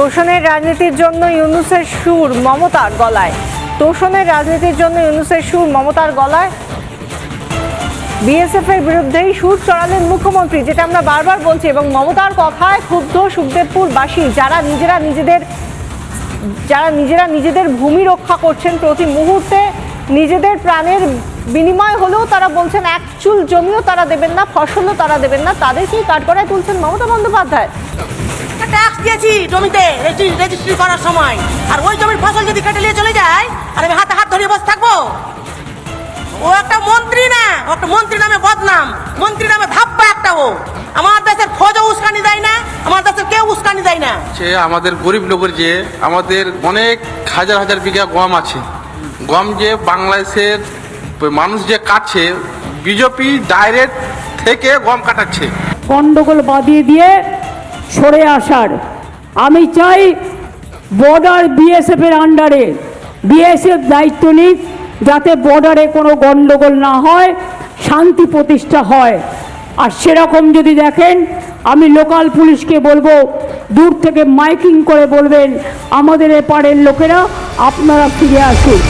তোষণের রাজনীতির জন্য ইউনূসের সুর মমতার গলায়। তোষণের রাজনীতির জন্য ইউনূসের সুর মমতার গলায়। বিএসএফ এর বিরুদ্ধেই সুর চড়ালেন মুখ্যমন্ত্রী, যেটা আমরা বারবার বলছি। এবং মমতার কথায় ক্ষুব্ধ সুখদেবপুরবাসী, যারা নিজেদের ভূমি রক্ষা করছেন, প্রতি মুহূর্তে নিজেদের প্রাণের বিনিময় হলেও তারা বলছেন এক চুল জমিও তারা দেবেন না, ফসলও তারা দেবেন না, তাদেরকেই কাঠগড়ায় তুলছেন মমতা বন্দ্যোপাধ্যায়। ট্যাক্স দিয়েছি জমিতে রেজিস্ট্রি করার সময়, আর ওই জমির ফসল যদি কেটে নিয়ে চলে যায় আর আমি হাতে হাত ধরিয়ে বসে থাকবো? ও একটা মন্ত্রী না, একটা মন্ত্রী নামে বদনাম, মন্ত্রী নামে ধাপ্পা একটা। ও আমার দেশের ফৌজও উস্কানি দেয় না, আমার দেশের কেউ উস্কানি দেয় না। সে আমাদের গরিব লোকের, যে আমাদের অনেক হাজার হাজার বিঘা গম আছে, গম যে বাংলাদেশের মানুষ যে কাটছে, বিজেপি ডাইরেক্ট থেকে গম কাটাচ্ছে। গন্ডগোল বাঁধিয়ে দিয়ে সরে আসার আমি চাই। বর্ডার বিএসএফ এর আন্ডারে বিএসএফ দায়িত্ব নিক, যাতে বর্ডারে কোনো গন্ডগোল না হয়, শান্তি প্রতিষ্ঠা হয়। আর সেরকম যদি দেখেন, আমি লোকাল পুলিশকে বলবো দূর থেকে মাইকিং করে বলবেন আমাদের এপারের লোকেরা আপনারা ফিরে আসুন।